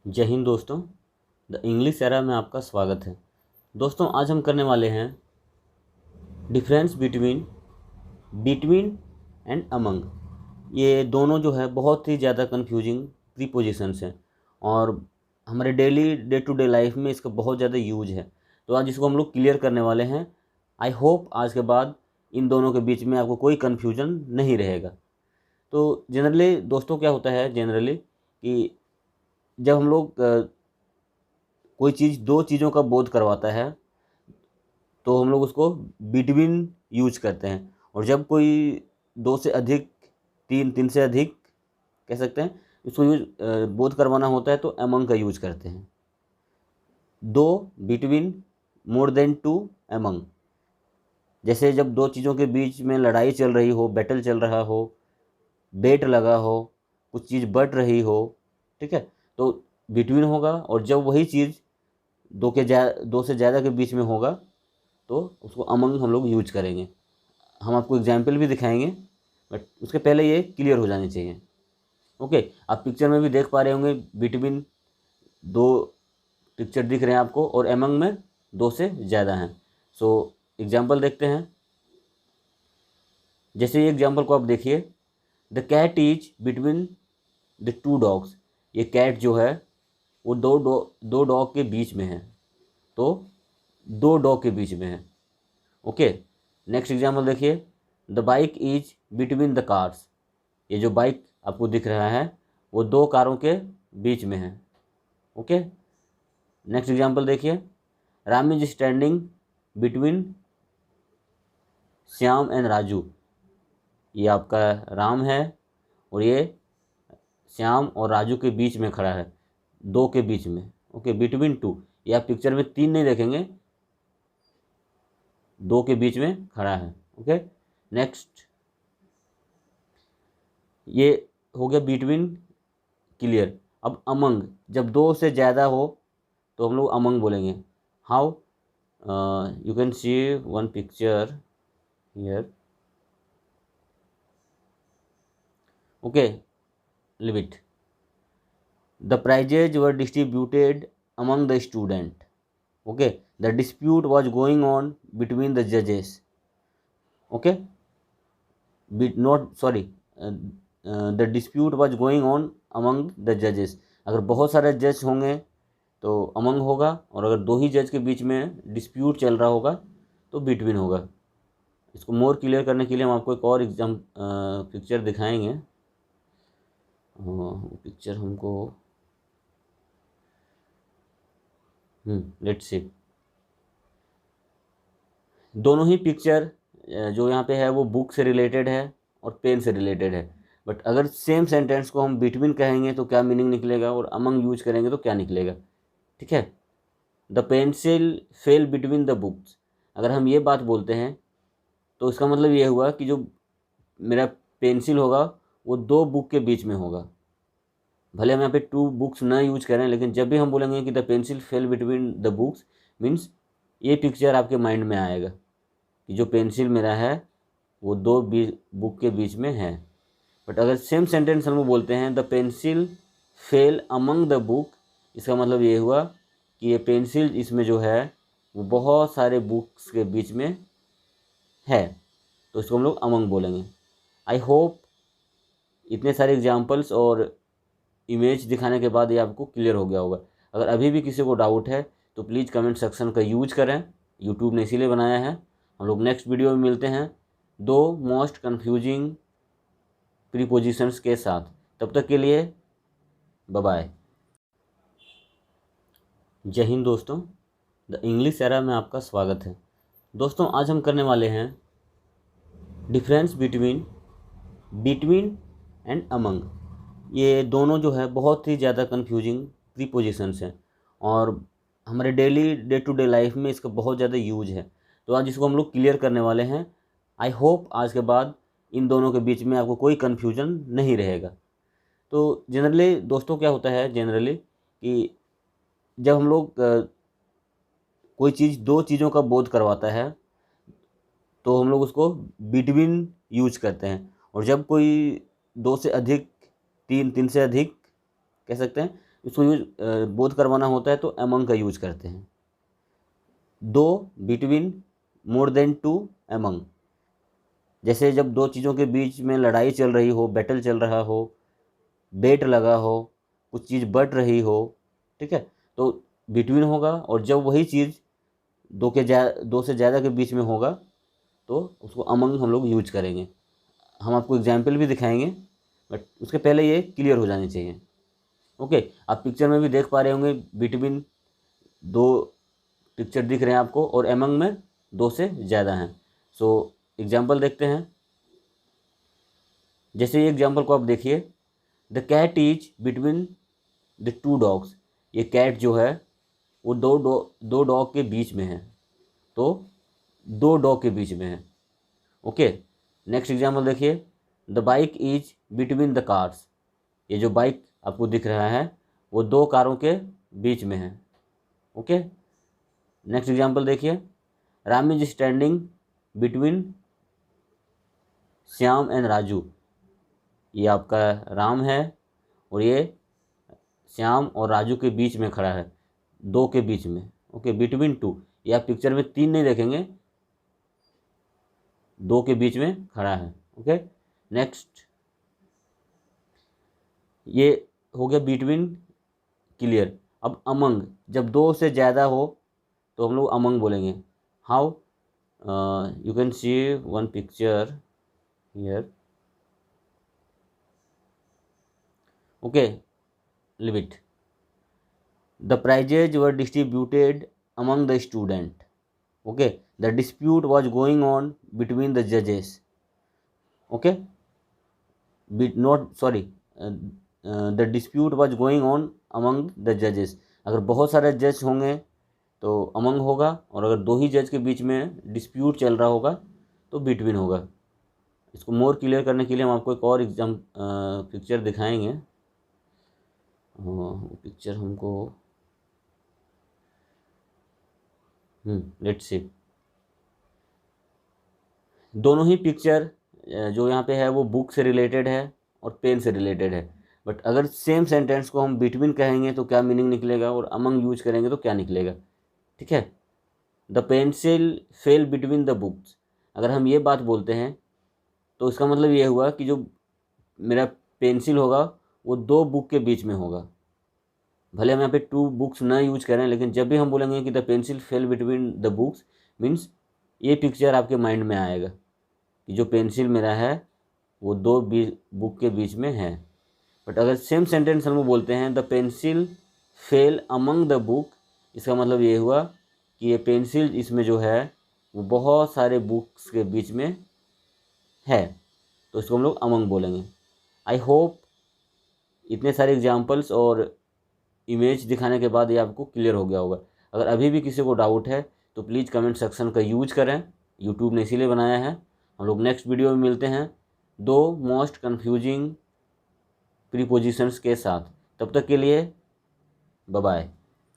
जय हिंद दोस्तों। The English era में आपका स्वागत है। दोस्तों आज हम करने वाले हैं डिफरेंस बिटवीन एंड अमंग। ये दोनों जो है बहुत ही ज़्यादा कंफ्यूजिंग प्रीपोजिशंस हैं और हमारे daily day to day life में इसका बहुत ज़्यादा यूज है। तो आज इसको हम लोग क्लियर करने वाले हैं। आई होप आज के बाद इन दोनों के बीच में आपको कोई कन्फ्यूजन नहीं रहेगा। तो जनरली दोस्तों क्या होता है जनरली कि जब हम लोग कोई चीज़ दो चीज़ों का बोध करवाता है तो हम लोग उसको बिटवीन यूज करते हैं, और जब कोई दो से अधिक तीन से अधिक कह सकते हैं उसको यूज बोध करवाना होता है तो अमंग का यूज करते हैं। दो between, more than two, among. जैसे जब दो चीज़ों के बीच में लड़ाई चल रही हो, बैटल चल रहा हो, बेट लगा हो, कुछ चीज़ बढ़ रही हो, ठीक है, तो बिटवीन होगा। और जब वही चीज़ दो से ज़्यादा के बीच में होगा तो उसको अमंग हम लोग यूज करेंगे। हम आपको एग्जाम्पल भी दिखाएंगे, बट उसके पहले ये क्लियर हो जाने चाहिए। ओके, आप पिक्चर में भी देख पा रहे होंगे बिटवीन दो पिक्चर दिख रहे हैं आपको, और अमंग में दो से ज़्यादा हैं। सो एग्जाम्पल देखते हैं। जैसे ये एग्जाम्पल को आप देखिए, the cat is between the two dogs. ये कैट जो है वो दो डॉग के बीच में है, तो दो डॉग के बीच में है। ओके, नेक्स्ट एग्जाम्पल देखिए, the bike is between the cars. ये जो बाइक आपको दिख रहा है वो दो कारों के बीच में है। ओके, नेक्स्ट एग्जाम्पल देखिए, Ram is standing between Shyam and Raju. ये आपका राम है और ये श्याम और राजू के बीच में खड़ा है, दो के बीच में। ओके, बिटवीन टू, ये आप पिक्चर में तीन नहीं देखेंगे, दो के बीच में खड़ा है। ओके, नेक्स्ट, ये हो गया बिटवीन क्लियर। अब अमंग, जब दो से ज़्यादा हो तो हम लोग अमंग बोलेंगे। How, you can see one picture here. Okay, live it. The prices were distributed among the student. Okay, the dispute was going on between the जजेस। Okay, not sorry, the dispute was going on among the जजेस। अगर बहुत सारे जज होंगे तो among होगा, और अगर दो ही जज के बीच में डिस्प्यूट चल रहा होगा तो बिटवीन होगा। इसको मोर क्लियर करने के लिए हम आपको एक और पिक्चर दिखाएंगे। पिक्चर हमको लेट्स सी। दोनों ही पिक्चर जो यहाँ पे है वो बुक से रिलेटेड है और पेन से रिलेटेड है, बट अगर सेम सेंटेंस को हम बिटवीन कहेंगे तो क्या मीनिंग निकलेगा, और अमंग यूज करेंगे तो क्या निकलेगा। ठीक है, the pencil fail between the books. अगर हम ये बात बोलते हैं तो इसका मतलब ये हुआ कि जो मेरा पेंसिल होगा वो दो बुक के बीच में होगा। भले हम यहाँ पे टू बुक्स ना यूज करें, लेकिन जब भी हम बोलेंगे कि the pencil fail between the books, means ये पिक्चर आपके माइंड में आएगा कि जो पेंसिल मेरा है वो दो बुक के बीच में है। बट अगर सेम सेंटेंस हम बोलते हैं the pencil fail among the book, इसका मतलब ये हुआ कि ये पेंसिल इसमें जो है वो बहुत सारे बुक्स के बीच में है, तो इसको हम लोग अमंग बोलेंगे। आई होप इतने सारे एग्जाम्पल्स और इमेज दिखाने के बाद ये आपको क्लियर हो गया होगा। अगर अभी भी किसी को डाउट है तो प्लीज़ कमेंट सेक्शन का यूज करें, यूट्यूब ने इसीलिए बनाया है। हम लोग नेक्स्ट वीडियो में मिलते हैं दो मोस्ट कन्फ्यूजिंग प्रीपोजिशंस के साथ। तब तक के लिए बाय बाय। जय हिंद दोस्तों। द इंग्लिश एरा में आपका स्वागत है। दोस्तों आज हम करने वाले हैं डिफरेंस बिटवीन एंड अमंग। ये दोनों जो है बहुत ही ज़्यादा कंफ्यूजिंग प्रीपोजिशंस हैं और हमारे daily day to day life में इसका बहुत ज़्यादा यूज है। तो आज इसको हम लोग क्लियर करने वाले हैं। आई होप आज के बाद इन दोनों के बीच में आपको कोई कन्फ्यूजन नहीं रहेगा। तो जनरली दोस्तों क्या होता है जनरली कि जब हम लोग कोई चीज़ दो चीज़ों का बोध करवाता है तो हम लोग उसको बिटवीन यूज करते हैं, और जब कोई दो से अधिक तीन से अधिक कह सकते हैं इसको यूज बोध करवाना होता है तो अमंग का यूज करते हैं। दो, between, more than two, among. जैसे जब दो चीज़ों के बीच में लड़ाई चल रही हो, बैटल चल रहा हो, बेट लगा हो, कुछ चीज़ बढ़ रही हो, ठीक है, तो बिटवीन होगा। और जब वही चीज़ दो से ज़्यादा के बीच में होगा तो उसको अमंग हम लोग यूज करेंगे। हम आपको एग्जाम्पल भी दिखाएंगे, बट उसके पहले ये क्लियर हो जानी चाहिए। ओके, आप पिक्चर में भी देख पा रहे होंगे बिटवीन दो पिक्चर दिख रहे हैं आपको, और अमंग में दो से ज़्यादा हैं। सो एग्जाम्पल देखते हैं। जैसे ये एग्जाम्पल को आप देखिए, the cat is between the two dogs. ये कैट जो है वो दो डॉग के बीच में है, तो दो डॉग के बीच में है। ओके, नेक्स्ट एग्जाम्पल देखिए, the bike is between the cars. ये जो बाइक आपको दिख रहा है वो दो कारों के बीच में है। ओके, नेक्स्ट एग्जाम्पल देखिए, Ram is standing between Shyam and Raju. ये आपका राम है और ये श्याम और राजू के बीच में खड़ा है, दो के बीच में। ओके, बिटवीन टू, ये आप पिक्चर में तीन नहीं देखेंगे, दो के बीच में खड़ा है। ओके, नेक्स्ट, ये हो गया बिटवीन क्लियर। अब अमंग, जब दो से ज़्यादा हो तो हम लोग अमंग बोलेंगे। How, you can see one picture here. Okay, leave it. The prizes were distributed among the student. Okay, the dispute was going on between the judges. Okay, the dispute was going on among the judges. अगर बहुत सारे जज होंगे तो among होगा, और अगर दो ही जज के बीच में डिस्प्यूट चल रहा होगा तो बिटवीन होगा। इसको मोर क्लियर करने के लिए हम आपको एक और पिक्चर दिखाएंगे। पिक्चर हमको लेट्स सी। दोनों ही पिक्चर जो यहाँ पे है वो बुक से रिलेटेड है और पेन से रिलेटेड है, बट अगर सेम सेंटेंस को हम बिटवीन कहेंगे तो क्या मीनिंग निकलेगा, और अमंग यूज करेंगे तो क्या निकलेगा। ठीक है, the pencil fail between the books. अगर हम ये बात बोलते हैं तो इसका मतलब ये हुआ कि जो मेरा पेंसिल होगा वो दो बुक के बीच में होगा। भले हम यहाँ पे टू बुक्स ना यूज करें, लेकिन जब भी हम बोलेंगे कि the pencil fail between the books, means ये पिक्चर आपके माइंड में आएगा कि जो पेंसिल मेरा है वो दो बुक के बीच में है। बट अगर सेम सेंटेंस हम बोलते हैं the pencil fail among the book, इसका मतलब ये हुआ कि ये पेंसिल इसमें जो है वो बहुत सारे बुक्स के बीच में है, तो इसको हम लोग अमंग बोलेंगे। आई होप इतने सारे एग्जाम्पल्स और इमेज दिखाने के बाद ये आपको क्लियर हो गया होगा। अगर अभी भी किसी को डाउट है तो प्लीज़ कमेंट सेक्शन का यूज करें, यूट्यूब ने इसीलिए बनाया है। हम लोग नेक्स्ट वीडियो में मिलते हैं दो मोस्ट कन्फ्यूजिंग प्रीपोजिशंस के साथ। तब तक के लिए बाय बाय।